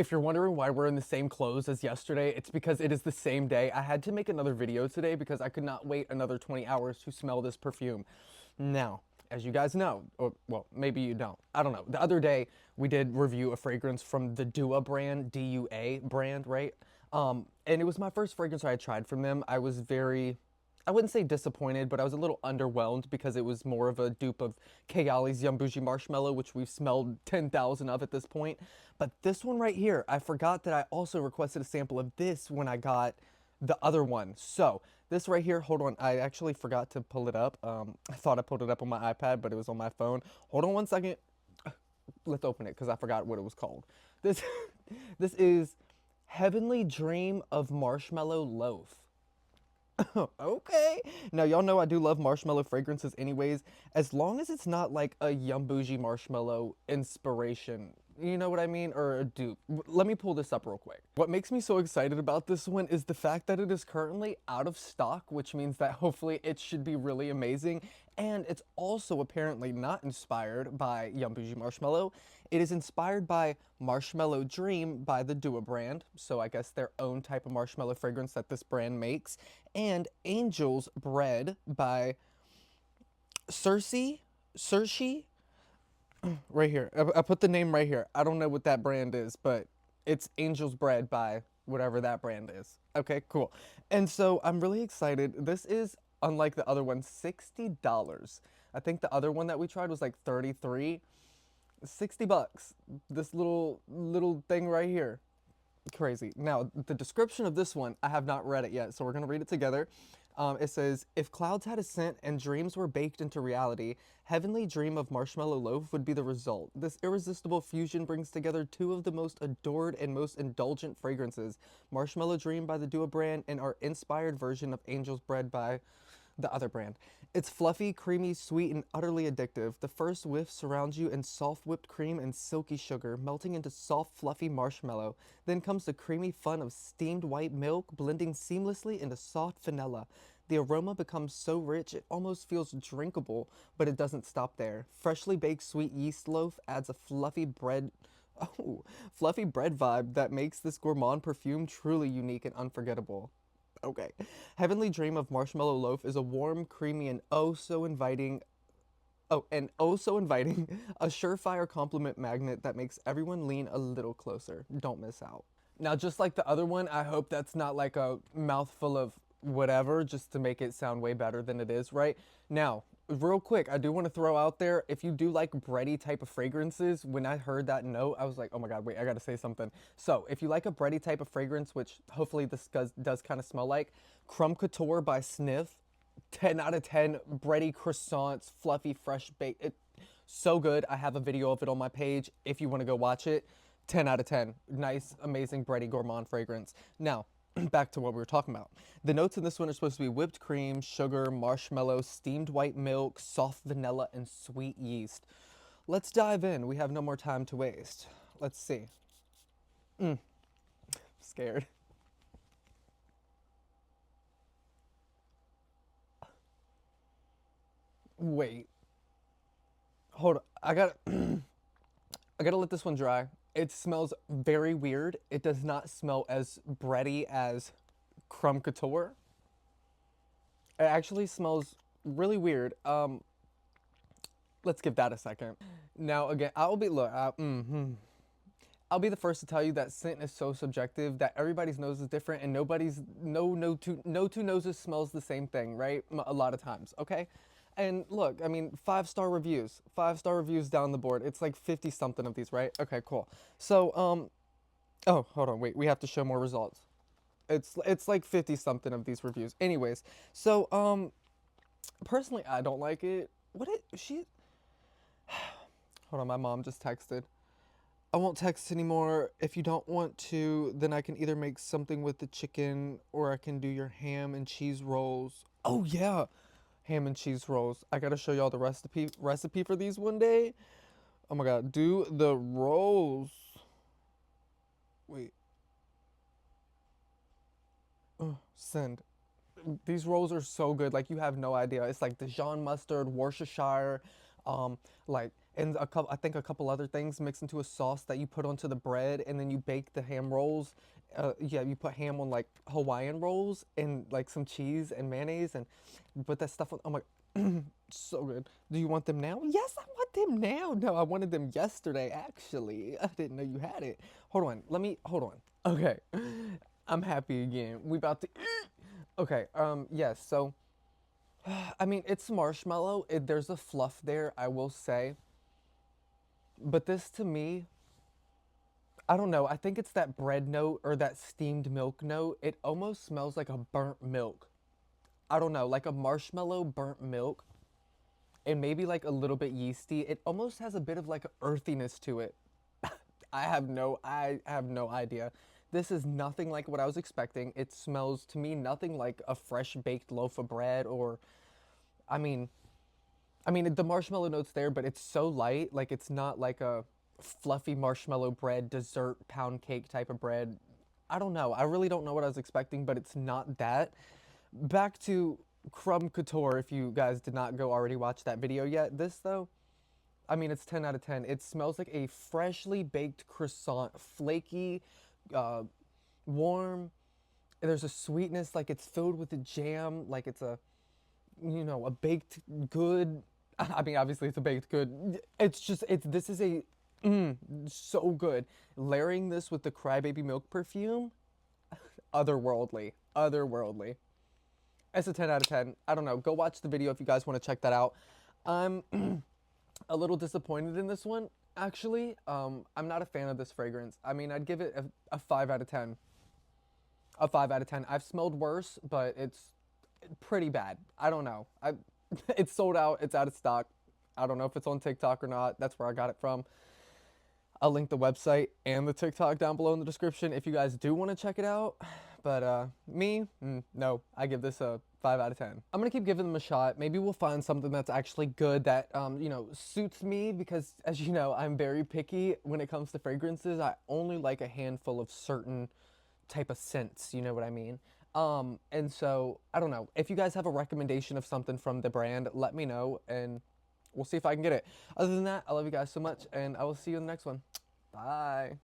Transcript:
If you're wondering why we're in the same clothes as yesterday, it's because it is the same day. I had to make another video today because I could not wait another 20 hours to smell this perfume. Now, as you guys know, or well, maybe you don't. I don't know. The other day we did review a fragrance from the Dua brand, DUA brand, right? And it was my first fragrance I had tried from them. I was very, I wouldn't say disappointed, but I was a little underwhelmed because it was more of a dupe of Kayali's Young Bougie Marshmallow, which we've smelled 10,000 of at this point. But this one right here, I forgot that I also requested a sample of this when I got the other one. So this right here, hold on, I actually forgot to pull it up. I thought I pulled it up on my iPad, but it was on my phone. Hold on one second. Let's open it because I forgot what it was called. This, this is Heavenly Dream of Marshmallow Loaf. Okay. Now, y'all know I do love marshmallow fragrances anyways, as long as it's not like a Yum Bougie marshmallow inspiration. You know what I mean? Or a dupe. Let me pull this up real quick. What makes me so excited about this one is the fact that it is currently out of stock, which means that hopefully it should be really amazing. And it's also apparently not inspired by Yum Bougie Marshmallow. It is inspired by Marshmallow Dream by the Dua brand, so I guess their own type of marshmallow fragrance that this brand makes, and Angel's Bread by Cersei, right here. I put the name right here. I don't know what that brand is, but it's Angel's Bread by whatever that brand is. Okay, cool. And so I'm really excited. This is, unlike the other one, $60. I think the other one that we tried was like 33. 60 bucks. This little thing right here. Crazy. Now, the description of this one, I have not read it yet, so we're going to read it together. It says, if clouds had a scent and dreams were baked into reality, Heavenly Dream of Marshmallow Loaf would be the result. This irresistible fusion brings together two of the most adored and most indulgent fragrances, Marshmallow Dream by the Dua brand and our inspired version of Angel's Bread by the other brand. It's fluffy, creamy, sweet, and utterly addictive. The first whiff surrounds you in soft whipped cream and silky sugar, melting into soft, fluffy marshmallow. Then comes the creamy fun of steamed white milk, blending seamlessly into soft vanilla. The aroma becomes so rich it almost feels drinkable, but it doesn't stop there. Freshly baked sweet yeast loaf adds a fluffy bread vibe that makes this gourmand perfume truly unique and unforgettable. Okay. Heavenly Dream of Marshmallow Loaf is a warm, creamy, and oh so inviting, a surefire compliment magnet that makes everyone lean a little closer. Don't miss out. Now, just like the other one, I hope that's not like a mouthful of whatever just to make it sound way better than it is, right? Now, real quick, I do want to throw out there, if you do like bready type of fragrances, when I heard that note, I was like, oh my God, wait, I gotta say something. So, if you like a bready type of fragrance, which hopefully this does kind of smell like, Crumb Couture by Sniff, 10 out of 10, bready croissants, fluffy, fresh baked. So good. I have a video of it on my page if you want to go watch it. 10 out of 10. Nice, amazing, bready gourmand fragrance. Now, back to what we were talking about. The notes in this one are supposed to be whipped cream, sugar, marshmallow, steamed white milk, soft vanilla, and sweet yeast. Let's dive in. We have no more time to waste. Let's see. Scared. Wait. Hold on. I gotta let this one dry. It smells very weird. It does not smell as bready as Crumb Couture. It actually smells really weird. Let's give that a second. Now again, I'll be the first to tell you that scent is so subjective that everybody's nose is different and nobody's no two noses smells the same thing, right? A lot of times, okay? And look, I mean, 5-star reviews, 5-star reviews down the board. It's like 50 something of these, right? Okay, cool. So, oh, hold on, wait, we have to show more results. It's like 50 something of these reviews. Anyways, so personally, I don't like it. What it she? Hold on, my mom just texted. I won't text anymore. If you don't want to, then I can either make something with the chicken or I can do your ham and cheese rolls. Oh yeah, ham and cheese rolls. I gotta show y'all the recipe for these one day. Oh my God, do the rolls. Wait, send. These rolls are so good. Like you have no idea. It's like Dijon mustard, Worcestershire, like and I think a couple other things mixed into a sauce that you put onto the bread, and then you bake the ham rolls. Yeah, you put ham on like Hawaiian rolls and like some cheese and mayonnaise, and you put that stuff on. Oh my, so good. Do you want them now? Yes, I want them now. No, I wanted them yesterday, actually. I didn't know you had it. Hold on, hold on. Okay, I'm happy again. We about to eat. Okay, yes, so, I mean, it's marshmallow. There's a fluff there, I will say. But this to me, I don't know. I think it's that bread note or that steamed milk note. It almost smells like a burnt milk. I don't know, like a marshmallow burnt milk and maybe like a little bit yeasty. It almost has a bit of like earthiness to it. I have no idea. This is nothing like what I was expecting. It smells to me nothing like a fresh baked loaf of bread or I mean, the marshmallow note's there, but it's so light. Like, it's not like a fluffy marshmallow bread, dessert, pound cake type of bread. I don't know. I really don't know what I was expecting, but it's not that. Back to Crumb Couture, if you guys did not go already watch that video yet. This, though, I mean, it's 10 out of 10. It smells like a freshly baked croissant, flaky, uh, warm. There's a sweetness, like it's filled with a jam, like it's a, a baked good. I mean, obviously it's a baked good. It's just, this is a, so good. Layering this with the crybaby milk perfume, otherworldly, otherworldly. It's a 10 out of 10. I don't know. Go watch the video if you guys want to check that out. I'm a little disappointed in this one, actually. I'm not a fan of this fragrance. I mean, I'd give it a 5 out of 10. A 5 out of 10. I've smelled worse, but it's pretty bad. I don't know. It's sold out. It's out of stock. I don't know if it's on TikTok or not. That's where I got it from. I'll link the website and the TikTok down below in the description if you guys do want to check it out. But no, I give this a 5 out of 10. I'm gonna keep giving them a shot. Maybe we'll find something that's actually good that suits me, because as you know, I'm very picky when it comes to fragrances. I only like a handful of certain type of scents, you know what I mean? And so I don't know. If you guys have a recommendation of something from the brand, let me know and we'll see if I can get it. Other than that, I love you guys so much and I will see you in the next one. Bye.